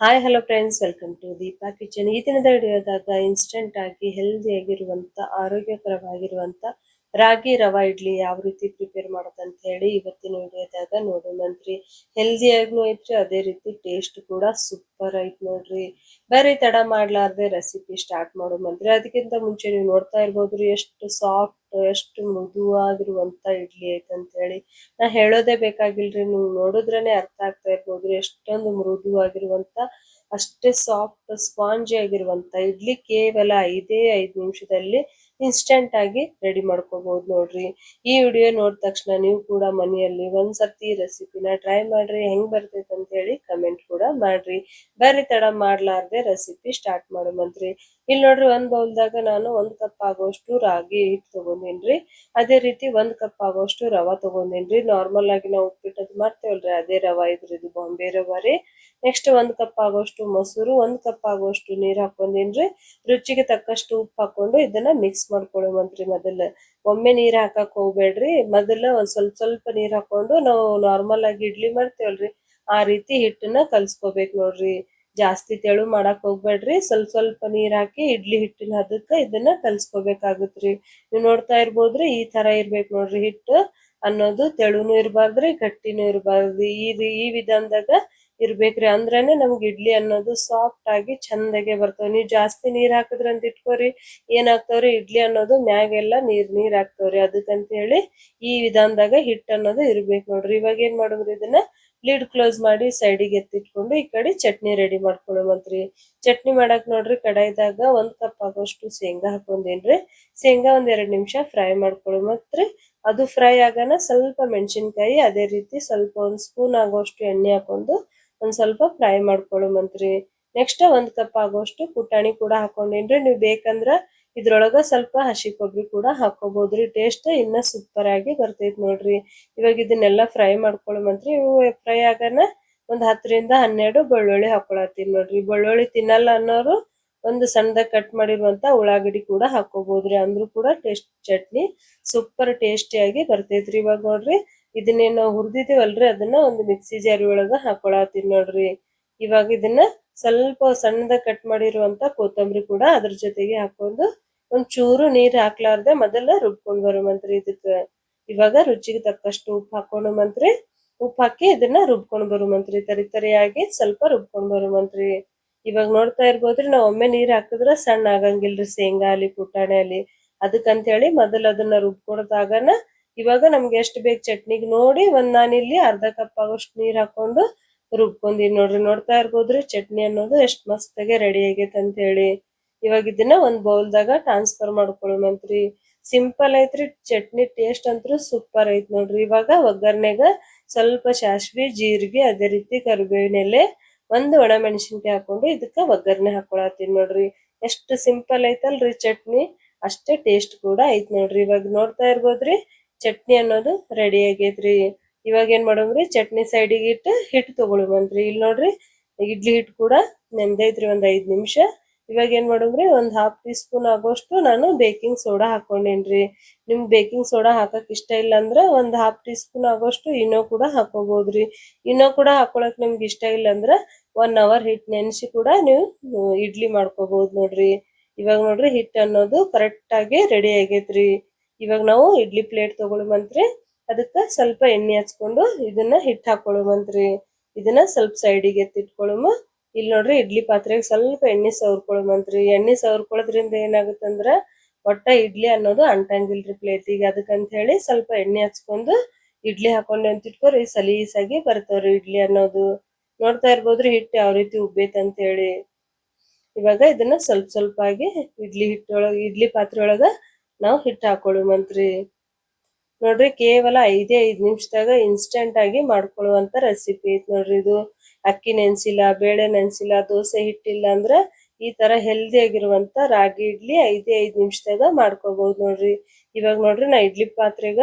Hi hello friends, welcome to Deepa kitchen. ಈ ದಿನದ ವಿಡಿಯೋದಾಗ instant ಆಗಿ ಹೆಲ್ದಿ ಆಗಿರುವಂತ ಆರೋಗ್ಯಕರವಾಗಿರುವಂತ ರಾಗಿ ರವಾ ಇಡ್ಲಿ ಯಾವ ರೀತಿ ಪ್ರಿಪೇರ್ ಮಾಡೋದಂತ ಹೇಳಿ ಇವತ್ತಿನ ವಿಡಿಯೋದಾಗ ನೋಡೋಣಂತ್ರಿ. ಹೆಲ್ದಿಯಾಗೂ ಐತ್ರಿ, ಅದೇ ರೀತಿ ಟೇಸ್ಟ್ ಕೂಡ ಸೂಪರ್ ಐತ್ ನೋಡ್ರಿ. ಬರೀ ತಡ ಮಾಡ್ಲಾರ್ದೆ ರೆಸಿಪಿ ಸ್ಟಾರ್ಟ್ ಮಾಡೋಣಂತ್ರಿ. ಅದಕ್ಕಿಂತ ಮುಂಚೆ ನೀವು ನೋಡ್ತಾ ಇರ್ಬೋದ್ರಿ ಎಷ್ಟು ಸಾಫ್ಟ್, ಎಷ್ಟು ಮೃದುವಾಗಿರುವಂತ ಇಡ್ಲಿ ಐತಂತ ಹೇಳಿ. ನಾ ಹೇಳೋದೇ ಬೇಕಾಗಿಲ್ರಿ, ನೀವು ನೋಡಿದ್ರೇನೆ ಅರ್ಥ ಆಗ್ತಾ ಇರ್ಬೋದ್ರಿ ಎಷ್ಟೊಂದು ಮೃದುವಾಗಿರುವಂತ, ಅಷ್ಟೇ ಸಾಫ್ಟ್ ಸ್ಪಾಂಜಿ ಆಗಿರುವಂತ ಇಡ್ಲಿ ಕೇವಲ 5 ನಿಮಿಷದಲ್ಲಿ ಇನ್ಸ್ಟೆಂಟ್ ಆಗಿ ರೆಡಿ ಮಾಡ್ಕೋಬಹುದು ನೋಡ್ರಿ. ಈ ವಿಡಿಯೋ ನೋಡಿದ ತಕ್ಷಣ ನೀವು ಕೂಡ ಮನೆಯಲ್ಲಿ ಒಂದ್ಸತಿ ರೆಸಿಪಿನ ಟ್ರೈ ಮಾಡ್ರಿ, ಹೆಂಗ್ ಬರ್ತೈತೆ ಅಂತ ಹೇಳಿ ಕಮೆಂಟ್ ಕೂಡ ಮಾಡ್ರಿ. ಬರ್ರಿ ತಡ ಮಾಡ್ಲಾರ್ದೆ ರೆಸಿಪಿ ಸ್ಟಾರ್ಟ್ ಮಾಡೋಣಂತ್ರಿ. ಇಲ್ಲಿ ನೋಡ್ರಿ, ಒಂದ್ ಬೌಲ್ದಾಗ ನಾನು 1 ಕಪ್ ಆಗೋಷ್ಟು ರಾಗಿ ಹಿಟ್ಟು ತಗೊಂಡಿನ್ರಿ. ಅದೇ ರೀತಿ 1 ಕಪ್ ಆಗೋಷ್ಟು ರವಾ ತಗೊಂಡಿನ್ರಿ. ನಾರ್ಮಲ್ ಆಗಿ ನಾವು ಉಪ್ಪಿಟ್ಟದ್ ಮಾಡ್ತೇವಲ್ರಿ, ಅದೇ ರವಾ ಇದ್ರಿ, ಇದು ಬಾಂಬೆ ರವಾ ರೀ. ನೆಕ್ಸ್ಟ್ 1 ಕಪ್ ಆಗೋಷ್ಟು ಮೊಸರು, 1 ಕಪ್ ಆಗೋಷ್ಟು ನೀರ್ ಹಾಕೊಂಡಿನ್ರಿ. ರುಚಿಗೆ ತಕ್ಕಷ್ಟು ಉಪ್ಪು ಹಾಕೊಂಡು ಇದನ್ನ ಮಿಕ್ಸ್ ಮಾಡ್ಕೊಳ್ಳುವಂತ್ರಿ. ಒಮ್ಮೆ ನೀರ್ ಹಾಕಕ್ ಹೋಗ್ಬೇಡ್ರಿ, ಮೊದಲ ಒಂದ್ ಸ್ವಲ್ಪ ಸ್ವಲ್ಪ ನೀರ್ ಹಾಕೊಂಡು ನಾವು ನಾರ್ಮಲ್ ಆಗಿ ಇಡ್ಲಿ ಮಾಡ್ತೇವಲ್ರಿ, ಆ ರೀತಿ ಹಿಟ್ಟನ್ನ ಕಲ್ಸ್ಕೋಬೇಕು ನೋಡ್ರಿ. ಜಾಸ್ತಿ ತೆಳು ಮಾಡಕ್ ಹೋಗ್ಬೇಡ್ರಿ, ಸ್ವಲ್ಪ ಸ್ವಲ್ಪ ನೀರ್ ಹಾಕಿ ಇಡ್ಲಿ ಹಿಟ್ಟಿನ ಹದಕ್ಕ ಇದನ್ನ ಕಲ್ಸ್ಕೋಬೇಕಾಗತ್ರಿ. ನೀವ್ ನೋಡ್ತಾ ಇರ್ಬೋದ್ರಿ, ಈ ತರ ಇರ್ಬೇಕು ನೋಡ್ರಿ ಹಿಟ್ಟು ಅನ್ನೋದು. ತೆಳುನು ಇರಬಾರ್ದ್ರಿ, ಗಟ್ಟಿನೂ ಇರಬಾರ್ದ್ರಿ. ಈ ವಿಧಾನದಾಗ ಇರ್ಬೇಕ್ರಿ, ಅಂದ್ರೇನೆ ನಮ್ಗೆ ಇಡ್ಲಿ ಅನ್ನೋದು ಸಾಫ್ಟ್ ಆಗಿ ಚಂದಾಗೆ ಬರ್ತಾವ. ನೀವ್ ಜಾಸ್ತಿ ನೀರ್ ಹಾಕಿದ್ರಂತ ಇಟ್ಕೋರಿ, ಏನಾಗ್ತಾವ್ರಿ, ಇಡ್ಲಿ ಅನ್ನೋದು ಮ್ಯಾಗೆಲ್ಲ ನೀರ್ ನೀರ್ ಆಗ್ತಾವ್ರಿ. ಅದಕ್ಕಂತ ಹೇಳಿ ಈ ವಿಧಾನದಾಗ ಹಿಟ್ ಅನ್ನೋದು ಇರ್ಬೇಕು ನೋಡ್ರಿ. ಇವಾಗ ಏನ್ ಮಾಡೋದ್ರಿ, ಇದನ್ನ ಲಿಡ್ ಕ್ಲೋಸ್ ಮಾಡಿ ಸೈಡಿಗೆ ಎತ್ತಿಟ್ಕೊಂಡು ಈ ಕಡೆ ಚಟ್ನಿ ರೆಡಿ ಮಾಡ್ಕೊಳ್ಳುವಂತ್ರಿ. ಚಟ್ನಿ ಮಾಡಕ್ ನೋಡ್ರಿ, ಕಡಾಯಿದಾಗ 1 ಕಪ್ ಆಗೋಷ್ಟು ಶೇಂಗಾ ಹಾಕೊಂಡೇನ್ರಿ. ಶೇಂಗಾ 2 ನಿಮಿಷ ಫ್ರೈ ಮಾಡ್ಕೊಳ್ಳುವಂತ್ರಿ. ಅದು ಫ್ರೈ ಆಗಾನ ಸ್ವಲ್ಪ ಮೆಣಸಿನ್ಕಾಯಿ, ಅದೇ ರೀತಿ ಸ್ವಲ್ಪ 1 ಸ್ಪೂನ್ ಆಗೋಷ್ಟು ಎಣ್ಣೆ ಹಾಕೊಂಡು ಒಂದ್ ಸ್ವಲ್ಪ ಫ್ರೈ ಮಾಡ್ಕೊಳ್ಳುವಂತ್ರಿ. ನೆಕ್ಸ್ಟ್ 1 ಕಪ್ ಆಗೋಷ್ಟು ಪುಟಾಣಿ ಕೂಡ ಹಾಕೊಂಡೇನ್ರಿ. ನೀವು ಬೇಕಂದ್ರ ಇದ್ರೊಳಗ ಸ್ವಲ್ಪ ಹಸಿ ಕೊಬ್ಬರಿ ಕೂಡ ಹಾಕೋಬಹುದ್ರಿ. ಟೇಸ್ಟ್ ಇನ್ನ ಸೂಪರ್ ಆಗಿ ಬರ್ತೈತ್ ನೋಡ್ರಿ. ಇವಾಗ ಇದನ್ನೆಲ್ಲ ಫ್ರೈ ಮಾಡ್ಕೊಳ್ಳುವಂತ್ರಿ. ಇವು ಫ್ರೈ ಆಗಾನ 10 ರಿಂದ 12 ಬೆಳ್ಳುಳ್ಳಿ ಹಾಕೊಳತ್ತೀನಿ ನೋಡ್ರಿ. ಬೆಳ್ಳುಳ್ಳಿ ತಿನ್ನಲ್ಲ ಅನ್ನೋರು ಒಂದು ಸಣ್ಣದಾಗಿ ಕಟ್ ಮಾಡಿರುವಂತ ಉಳ್ಳಾಗಡ್ಡಿ ಕೂಡ ಹಾಕೋಬಹುದ್ರಿ, ಅಂದ್ರೂ ಕೂಡ ಟೇಸ್ಟ್ ಚಟ್ನಿ ಸೂಪರ್ ಟೇಸ್ಟಿಯಾಗಿ ಬರ್ತೈತ್ರಿ. ಇವಾಗ ನೋಡ್ರಿ, ಇದನ್ನೇನು ಹುರಿದಿದೀವಲ್ರಿ, ಅದನ್ನ ಒಂದು ಮಿಕ್ಸಿ ಜಾರಿ ಒಳಗ ಹಾಕೊಳತ್ತೀನಿ ನೋಡ್ರಿ. ಇವಾಗ ಇದನ್ನ ಸ್ವಲ್ಪ ಸಣ್ಣದಾಗಿ ಕಟ್ ಮಾಡಿರುವಂತ ಕೊತ್ತಂಬರಿ ಕೂಡ ಅದ್ರ ಜೊತೆಗೆ ಹಾಕೊಂಡು ಒಂಚೂರು ನೀರ್ ಹಾಕ್ಲಾರ್ದೆ ಮೊದಲ ರುಬ್ಕೊಂಡ್ ಬರುವಂತ್ರಿ ಇದಕ್ಕ. ಇವಾಗ ರುಚಿಗೆ ತಕ್ಕಷ್ಟು ಉಪ್ಪು ಹಾಕೊಂಡು ಮಂತ್ರಿ, ಉಪ್ಪು ಹಾಕಿ ಇದನ್ನ ರುಬ್ಕೊಂಡ್ ಬರುವಂತ್ರಿ. ತರಿಯಾಗಿ ಸ್ವಲ್ಪ ರುಬ್ಕೊಂಡ್ ಬರುವಂತ್ರಿ. ಇವಾಗ ನೋಡ್ತಾ ಇರ್ಬೋದ್ರಿ, ನಾವ್ ಒಮ್ಮೆ ನೀರ್ ಹಾಕಿದ್ರ ಸಣ್ಣ ಆಗಂಗಿಲ್ರಿ ಶೇಂಗಾ ಅಲ್ಲಿ ಪುಟಾಣಿ ಅಲ್ಲಿ. ಅದಕ್ಕಂತ ಹೇಳಿ ಮೊದಲ ಅದನ್ನ ರುಬ್ಕೊಳ್ದಾಗನ ಇವಾಗ ನಮ್ಗೆ ಎಷ್ಟ್ ಬೇಕ್ ಚಟ್ನಿಗ್ ನೋಡಿ ನಾನಿಲ್ಲಿ 1/2 ಕಪ್ ಆಗೋಷ್ಟು ನೀರ್ ಹಾಕೊಂಡು ರುಬ್ಕೊಂಡಿ ನೋಡ್ರಿ. ನೋಡ್ತಾ ಇರ್ಬೋದ್ರಿ ಚಟ್ನಿ ಅನ್ನೋದು ಎಷ್ಟ್ ಮಸ್ತಾಗೆ ರೆಡಿ ಆಗೈತೆ ಅಂತ ಹೇಳಿ. ಇವಾಗ ಇದನ್ನ ಒಂದ್ ಬೌಲ್ದಾಗ ಟ್ರಾನ್ಸ್ಫರ್ ಮಾಡ್ಕೊಳ್ಳುವಂತ್ರಿ. ಸಿಂಪಲ್ ಐತ್ರಿ, ಚಟ್ನಿ ಟೇಸ್ಟ್ ಅಂತೂ ಸೂಪರ್ ಐತ್ ನೋಡ್ರಿ. ಇವಾಗ ಒಗ್ಗರ್ನೆಗ ಸ್ವಲ್ಪ ಸಾಸ್ವಿ, ಜೀರಿಗೆ, ಅದೇ ರೀತಿ ಕರಿಬೇವಿನ ಎಲೆ, 1 ಒಣಮೆಣಸಿನ್ಕಾಯಿ ಹಾಕೊಂಡು ಇದಕ್ಕ ಒಗ್ಗರ್ನೆ ಹಾಕೊಳತ್ತೀನಿ ನೋಡ್ರಿ. ಎಷ್ಟು ಸಿಂಪಲ್ ಐತಲ್ರಿ ಚಟ್ನಿ, ಅಷ್ಟೇ ಟೇಸ್ಟ್ ಕೂಡ ಐತ್ ನೋಡ್ರಿ. ಇವಾಗ ನೋಡ್ತಾ ಇರ್ಬೋದ್ರಿ ಚಟ್ನಿ ಅನ್ನೋದು ರೆಡಿ ಆಗೈತ್ರಿ. ಇವಾಗ ಏನ್ ಮಾಡೋಮ್ರಿ, ಚಟ್ನಿ ಸೈಡಿಗೆ ಇಟ್ಟು ಹಿಟ್ಟು ತಗೊಳುವಂತ್ರಿ. ಇಲ್ಲಿ ನೋಡ್ರಿ, ಇಡ್ಲಿ ಹಿಟ್ಟು ಕೂಡ ನೆಂದೈತ್ರಿ ಒಂದ್ 5 ನಿಮಿಷ. ಇವಾಗ ಏನ್ ಮಾಡೋಮ್ರಿ, ಒಂದ್ ½ ಟೀ ಸ್ಪೂನ್ ಆಗೋಷ್ಟು ನಾನು ಬೇಕಿಂಗ್ ಸೋಡಾ ಹಾಕೊಂಡೇನ್ರಿ. ನಿಮ್ಗ್ ಬೇಕಿಂಗ್ ಸೋಡಾ ಹಾಕಕ್ ಇಷ್ಟ ಇಲ್ಲ ಅಂದ್ರ ಒಂದ್ ½ ಟೀ ಸ್ಪೂನ್ ಆಗೋಷ್ಟು ಇನೋ ಕೂಡ ಹಾಕೋಬಹುದ್ರಿ. ಇನೋ ಕೂಡ ಹಾಕೊಳಕ್ ನಿಮ್ಗೆ ಇಷ್ಟ ಇಲ್ಲ ಅಂದ್ರ 1 ಅವರ್ ಹಿಟ್ ನೆನ್ಸಿ ಕೂಡ ನೀವು ಇಡ್ಲಿ ಮಾಡ್ಕೋಬಹುದು ನೋಡ್ರಿ. ಇವಾಗ ನೋಡ್ರಿ ಹಿಟ್ ಅನ್ನೋದು ಕರೆಕ್ಟ್ ಆಗಿ ರೆಡಿ ಆಗೈತ್ರಿ. ಇವಾಗ ನಾವು ಇಡ್ಲಿ ಪ್ಲೇಟ್ ತಗೊಳುವಂತ್ರಿ. ಅದಕ್ಕ ಸ್ವಲ್ಪ ಎಣ್ಣೆ ಹಚ್ಕೊಂಡು ಇದನ್ನ ಹಿಟ್ ಹಾಕೊಳ್ಳುವಂತ್ರಿ. ಇದನ್ನ ಸ್ವಲ್ಪ ಸೈಡಿಗೆ ಎತ್ತಿಟ್ಕೊಳ್ಳುಮ. ಇಲ್ಲಿ ನೋಡ್ರಿ, ಇಡ್ಲಿ ಪಾತ್ರೆಗೆ ಸ್ವಲ್ಪ ಎಣ್ಣೆ ಸವರ್ಕೊಳ್ಳುವಂತ್ರಿ. ಎಣ್ಣೆ ಸವರ್ಕೊಳ್ಳೋದ್ರಿಂದ ಏನಾಗುತ್ತಂದ್ರ ಒಟ್ಟ ಇಡ್ಲಿ ಅನ್ನೋದು ಅಂಟಂಗಿಲ್ರಿ ಪ್ಲೇಟಿಗೆ. ಅದಕ್ಕಂತ ಹೇಳಿ ಸ್ವಲ್ಪ ಎಣ್ಣೆ ಹಚ್ಕೊಂಡು ಇಡ್ಲಿ ಹಾಕೊಂಡೆ ಅಂತ ಇಟ್ಕೋರಿ, ಸಲೀಸಾಗಿ ಬರ್ತಾವ್ರಿ ಇಡ್ಲಿ ಅನ್ನೋದು. ನೋಡ್ತಾ ಇರ್ಬೋದ್ರಿ ಹಿಟ್ಟು ಯಾವ ರೀತಿ ಉಬ್ಬೈತ್ ಅಂತ ಹೇಳಿ. ಇವಾಗ ಇದನ್ನ ಸ್ವಲ್ಪ ಸ್ವಲ್ಪ ಆಗಿ ಇಡ್ಲಿ ಪಾತ್ರೆ ಒಳಗ ನಾವು ಹಿಟ್ಟು ಹಾಕೊಳ್ಳುವಂತ್ರಿ. ನೋಡ್ರಿ, ಕೇವಲ 5 ನಿಮಿಷದಾಗ ಇನ್ಸ್ಟೆಂಟ್ ಆಗಿ ಮಾಡ್ಕೊಳ್ಳುವಂತ ರೆಸಿಪಿ ಐತ್ ನೋಡ್ರಿ ಇದು. ಅಕ್ಕಿ ನೆನ್ಸಿಲ್ಲ, ಬೇಳೆ ನೆನ್ಸಿಲ್ಲ, ದೋಸೆ ಹಿಟ್ಟಿಲ್ಲ ಅಂದ್ರ ಈ ತರ ಹೆಲ್ದಿ ಆಗಿರುವಂತ ರಾಗಿ ಇಡ್ಲಿ 5 ನಿಮಿಷದಾಗ ಮಾಡ್ಕೋಬಹುದು ನೋಡ್ರಿ. ಇವಾಗ ನೋಡ್ರಿ, ನಾ ಇಡ್ಲಿ ಪಾತ್ರೆಗ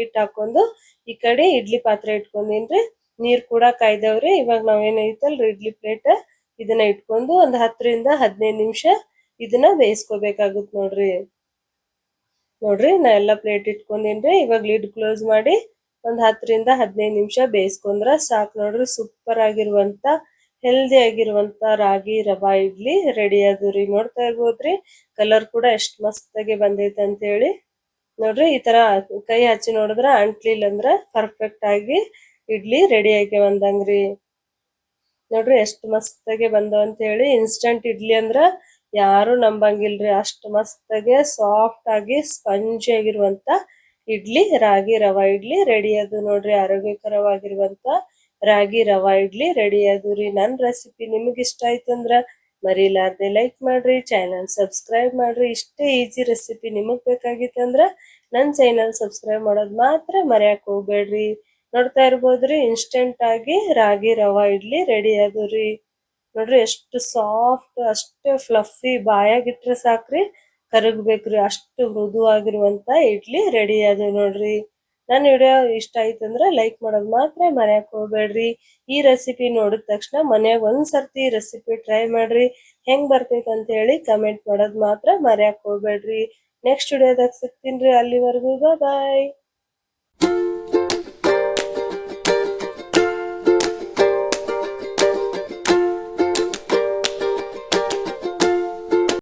ಹಿಟ್ ಹಾಕೊಂಡು ಈ ಕಡೆ ಇಡ್ಲಿ ಪಾತ್ರೆ ಇಟ್ಕೊಂಡೇನ್ರಿ. ನೀರ್ ಕೂಡ ಕಾಯ್ದವ್ರಿ. ಇವಾಗ ನಾವೇನೈತಲ್ರಿ ಇಡ್ಲಿ ಪ್ಲೇಟ್, ಇದನ್ನ ಇಟ್ಕೊಂಡು ಒಂದ್ 10 ರಿಂದ 15 ನಿಮಿಷ ಇದನ್ನ ಬೇಯಿಸ್ಕೋಬೇಕಾಗುತ್ ನೋಡ್ರಿ. ನೋಡ್ರಿ, ನಾ ಎಲ್ಲಾ ಪ್ಲೇಟ್ ಇಟ್ಕೊಂಡೇನ್ರಿ. ಇವಾಗ ಲಿಡ್ ಕ್ಲೋಸ್ ಮಾಡಿ ಒಂದ್ 10 ರಿಂದ 15 ನಿಮಿಷ ಬೇಯಿಸ್ಕೊಂಡ್ರ ಸಾಕ್ ನೋಡ್ರಿ. ಸೂಪರ್ ಆಗಿರುವಂತ ಹೆಲ್ದಿ ಆಗಿರುವಂತ ರಾಗಿ ರವಾ ಇಡ್ಲಿ ರೆಡಿ ಆದ್ರಿ. ನೋಡ್ತಾ ಇರ್ಬೋದ್ರಿ ಕಲರ್ ಕೂಡ ಎಷ್ಟ್ ಮಸ್ತಾಗಿ ಬಂದೈತೆ ಅಂತ ಹೇಳಿ. ನೋಡ್ರಿ ಈ ತರ ಕೈ ಹಚ್ಚಿ ನೋಡಿದ್ರ ಅಂಟ್ಲಿಲ್ಲ ಅಂದ್ರ ಪರ್ಫೆಕ್ಟ್ ಆಗಿ ಇಡ್ಲಿ ರೆಡಿ ಆಗಿ ಬಂದಂಗ್ರಿ. ನೋಡ್ರಿ ಎಷ್ಟ್ ಮಸ್ತಾಗಿ ಬಂದವ ಅಂತ ಹೇಳಿ. ಇನ್ಸ್ಟಂಟ್ ಇಡ್ಲಿ ಅಂದ್ರ ಯಾರು ನಂಬಂಗಿಲ್ರಿ, ಅಷ್ಟ್ ಮಸ್ತಾಗೆ ಸಾಫ್ಟ್ ಆಗಿ ಸ್ಪಂಜಿ ಆಗಿರುವಂತ ಇಡ್ಲಿ ರಾಗಿ ರವಾ ಇಡ್ಲಿ ರೆಡಿ ಅದು ನೋಡ್ರಿ. ಆರೋಗ್ಯಕರವಾಗಿರುವಂತ ರಾಗಿ ರವಾ ಇಡ್ಲಿ ರೆಡಿ ಅದು ರೀ. ನನ್ ರೆಸಿಪಿ ನಿಮಗ್ ಇಷ್ಟ ಆಯ್ತಂದ್ರ ಮರಿಲಾರ್ದೆ ಲೈಕ್ ಮಾಡ್ರಿ, ಚಾನಲ್ ಸಬ್ಸ್ಕ್ರೈಬ್ ಮಾಡ್ರಿ. ಇಷ್ಟೇ ಈಜಿ ರೆಸಿಪಿ ನಿಮಗ್ ಬೇಕಾಗಿತ್ತಂದ್ರ ನನ್ ಚಾನಲ್ ಸಬ್ಸ್ಕ್ರೈಬ್ ಮಾಡೋದ್ ಮಾತ್ರ ಮರ್ಯಾಕ್ ಹೋಗ್ಬೇಡ್ರಿ. ನೋಡ್ತಾ ಇರ್ಬೋದ್ರಿ ಇನ್ಸ್ಟೆಂಟ್ ಆಗಿ ರಾಗಿ ರವಾ ಇಡ್ಲಿ ರೆಡಿ ಅದು ರೀ. ನೋಡ್ರಿ ಎಷ್ಟು ಸಾಫ್ಟ್, ಅಷ್ಟೇ ಫ್ಲಫಿ, ಬಾಯಾಗಿಟ್ರೆ ಸಾಕ್ರಿ ಕರಗ್ಬೇಕ್ರಿ, ಅಷ್ಟು ಮೃದುವಾಗಿರುವಂತ ಇಡ್ಲಿ ರೆಡಿ ಅದು ನೋಡ್ರಿ. ನನ್ನ ವಿಡಿಯೋ ಇಷ್ಟ ಆಯ್ತಂದ್ರ ಲೈಕ್ ಮಾಡೋದ್ ಮಾತ್ರ ಮರ್ಯಾಕ್ ಹೋಗ್ಬೇಡ್ರಿ. ಈ ರೆಸಿಪಿ ನೋಡಿದ ತಕ್ಷಣ ಮನ್ಯಾಗ ಒಂದ್ಸರ್ತಿ ರೆಸಿಪಿ ಟ್ರೈ ಮಾಡ್ರಿ. ಹೆಂಗ್ ಬರ್ತೈತೆ ಅಂತ ಹೇಳಿ ಕಮೆಂಟ್ ಮಾಡೋದ್ ಮಾತ್ರ ಮರ್ಯಾಕ್ ಹೋಗ್ಬೇಡ್ರಿ. ನೆಕ್ಸ್ಟ್ ವಿಡಿಯೋದಾಗ ಸಿಗ್ತೀನ್ರಿ. ಅಲ್ಲಿವರೆಗೂ ಬಾಯ್.